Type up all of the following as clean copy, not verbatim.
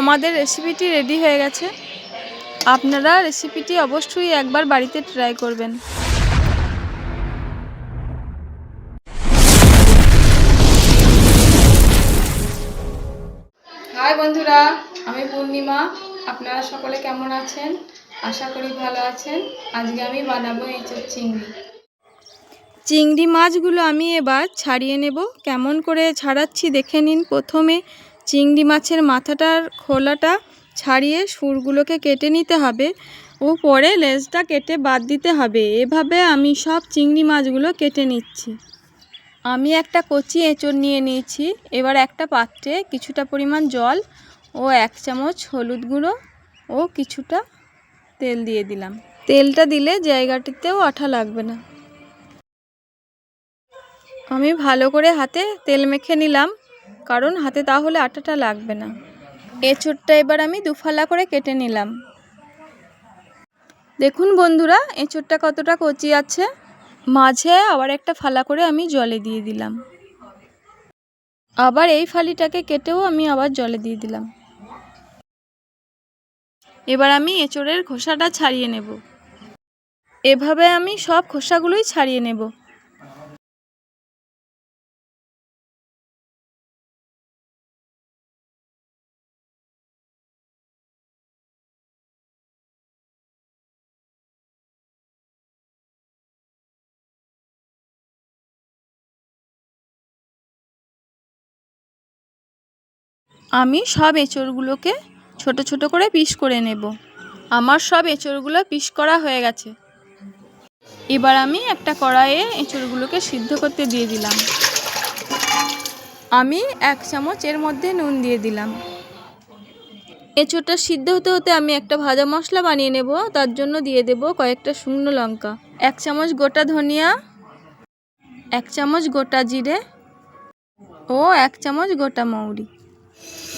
আমাদের রেসিপিটি রেডি হয়ে গেছে। আপনারা রেসিপিটি অবশ্যই একবার বাড়িতে ট্রাই করবেন। হাই বন্ধুরা, আমি পূর্ণিমা। আপনারা সকলে কেমন আছেন? আশা করি ভালো আছেন। আজকে আমি বানাবো এঁচোড় চিংড়ি মাছগুলো আমি এবার ছাড়িয়ে নেব। কেমন করে ছাড়াচ্ছি দেখে নিন। প্রথমে চিংড়ি মাছের মাথাটার খোলাটা ছাড়িয়ে সুরগুলোকে কেটে নিতে হবে ও পরে লেজটা কেটে বাদ দিতে হবে। এভাবে আমি সব চিংড়ি মাছগুলো কেটে নিচ্ছি। আমি একটা কচি এঁচোড় নিয়ে নিয়েছি। এবার একটা পাত্রে কিছুটা পরিমাণ জল ও 1 চামচ হলুদ গুঁড়ো ও কিছুটা তেল দিয়ে দিলাম। তেলটা দিলে জায়গাটিতেও আঠা লাগবে না। আমি ভালো করে হাতে তেল মেখে নিলাম, কারণ হাতে তাহলে আটাটা লাগবে না। এঁচোড়টা এবার আমি দুফালা করে কেটে নিলাম। দেখুন বন্ধুরা, এঁচোড়টা কতটা কচি আছে। মাঝে আবার একটা ফালা করে আমি জলে দিয়ে দিলাম। আবার এই ফালিটাকে কেটেও আমি আবার জলে দিয়ে দিলাম। এবার আমি এঁচোড়ের খোসাটা ছাড়িয়ে নেব। এভাবে আমি সব খোসাগুলোই ছাড়িয়ে নেব। আমি সব এঁচোড়গুলোকে ছোট ছোট করে পিস করে নেব। আমার সব এঁচোড়গুলো পিস করা হয়ে গেছে। এবার আমি একটা কড়াইয়ে এঁচোড়গুলোকে সিদ্ধ করতে দিয়ে দিলাম। আমি 1 চামচ এর মধ্যে নুন দিয়ে দিলাম। এঁচোড়টা সিদ্ধ হতে হতে আমি একটা ভাজা মশলা বানিয়ে নেব। তার জন্য দিয়ে দেব কয়েকটা শুকনো লঙ্কা, 1 চামচ গোটা ধনিয়া, 1 চামচ গোটা জিরে ও 1 চামচ গোটা মৌরি।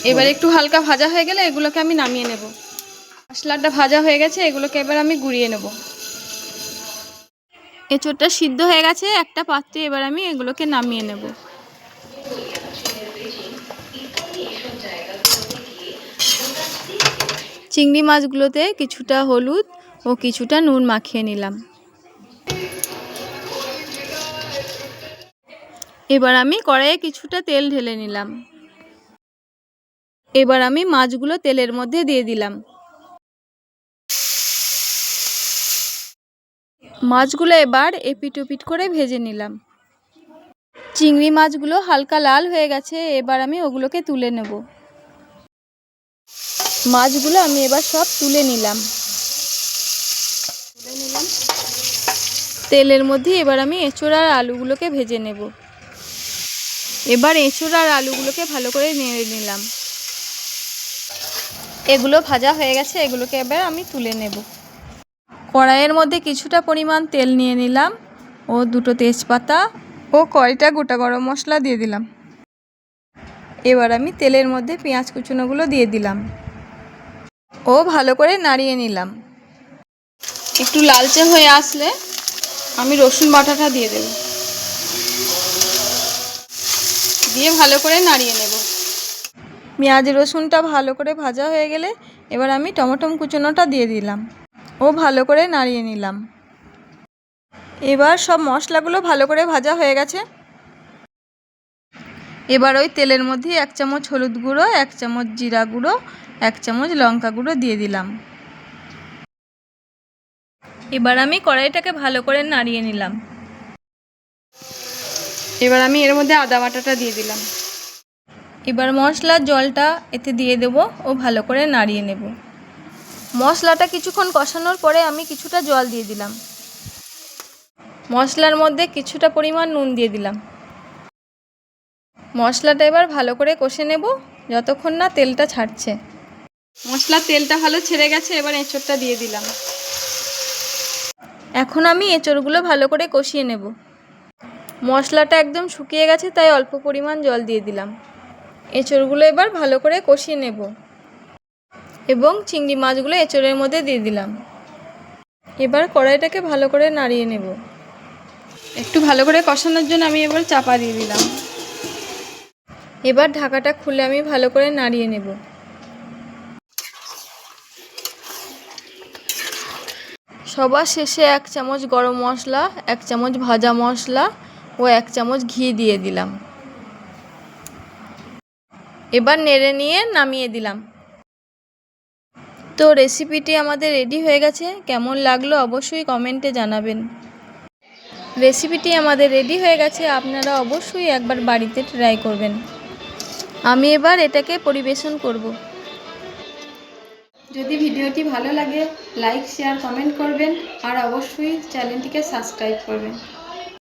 এবার একটু হালকা ভাজা হয়ে গেলে এগুলোকে আমি নামিয়ে নেব। মশলাটা ভাজা হয়ে গেছে, এগুলোকে এবার আমি গুঁড়িয়ে নেব। এঁচোড়টা সিদ্ধ হয়ে গেছে একটা পাত্রে। এবার আমি এগুলোকে নামিয়ে নেব। চিংড়ি মাছগুলোতে কিছুটা হলুদ ও কিছুটা নুন মাখিয়ে নিলাম। এবার আমি কড়াইয়ে কিছুটা তেল ঢেলে নিলাম। এবার আমি মাছগুলো তেলের মধ্যে দিয়ে দিলাম। মাছগুলো এবার এপিট ওপিট করে ভেজে নিলাম। চিংড়ি মাছগুলো হালকা লাল হয়ে গেছে। এবার আমি ওগুলোকে তুলে নেব। মাছগুলো আমি এবার সব তুলে নিলাম। তেলের মধ্যে এবার আমি এঁচোড় আর আলুগুলোকে ভেজে নেব। এবার এঁচোড় আর আলুগুলোকে ভালো করে নেড়ে নিলাম। এগুলো ভাজা হয়ে গেছে, এগুলোকে এবার আমি তুলে নেব। কড়াইয়ের মধ্যে কিছুটা পরিমাণ তেল নিয়ে নিলাম ও 2টো তেজপাতা ও কয়টা গোটা গরম মশলা দিয়ে দিলাম। এবার আমি তেলের মধ্যে পেঁয়াজ কুচনোগুলো দিয়ে দিলাম ও ভালো করে নাড়িয়ে নিলাম। একটু লালচে হয়ে আসলে আমি রসুন বাটাটা দিয়ে দেব, দিয়ে ভালো করে নাড়িয়ে নেব। পেঁয়াজ রসুনটা ভালো করে ভাজা হয়ে গেলে এবার আমি টমেটো কুচনোটা দিয়ে দিলাম ও ভালো করে নাড়িয়ে নিলাম। এবার সব মশলাগুলো ভালো করে ভাজা হয়ে গেছে। এবার ওই তেলের মধ্যে 1 চামচ হলুদ গুঁড়ো, 1 চামচ জিরা গুঁড়ো, 1 চামচ লঙ্কা গুঁড়ো দিয়ে দিলাম। এবার আমি কড়াইটাকে ভালো করে নাড়িয়ে নিলাম। এবার আমি এর মধ্যে আদা বাটাটা দিয়ে দিলাম। এবার মশলার জলটা এতে দিয়ে দেব ও ভালো করে নাড়িয়ে নেব। মশলাটা কিছুক্ষণ কষানোর পরে আমি কিছুটা জল দিয়ে দিলাম। মশলার মধ্যে কিছুটা পরিমাণ নুন দিয়ে দিলাম। মশলাটা এবার ভালো করে কষে নেব যতক্ষণ না তেলটা ছাড়ছে। মশলার তেলটা ভালো ছেড়ে গেছে। এবার এঁচোড়টা দিয়ে দিলাম। এখন আমি এঁচোড়গুলো ভালো করে কষিয়ে নেব। মশলাটা একদম শুকিয়ে গেছে, তাই অল্প পরিমাণ জল দিয়ে দিলাম। এঁচোড়গুলো এবার ভালো করে কষিয়ে নেব এবং চিংড়ি মাছগুলো এঁচোড়ের মধ্যে দিয়ে দিলাম। এবার কড়াইটাকে ভালো করে নাড়িয়ে নেব। একটু ভালো করে কষানোর জন্য আমি এবার চাপা দিয়ে দিলাম। এবার ঢাকাটা খুলে আমি ভালো করে নাড়িয়ে নেব। সবার শেষে 1 চামচ গরম মশলা, 1 চামচ ভাজা মশলা ও 1 চামচ ঘি দিয়ে দিলাম। এবার নেড়ে নিয়ে নামিয়ে দিলাম। তো রেসিপিটি আমাদের রেডি হয়ে গেছে। কেমন লাগলো অবশ্যই কমেন্টে জানাবেন। রেসিপিটি আমাদের রেডি হয়ে গেছে, আপনারা অবশ্যই একবার বাড়িতে ট্রাই করবেন। আমি এবার এটাকে পরিবেশন করব। যদি ভিডিওটি ভালো লাগে লাইক, শেয়ার, কমেন্ট করবেন আর অবশ্যই চ্যানেলটিকে সাবস্ক্রাইব করবেন।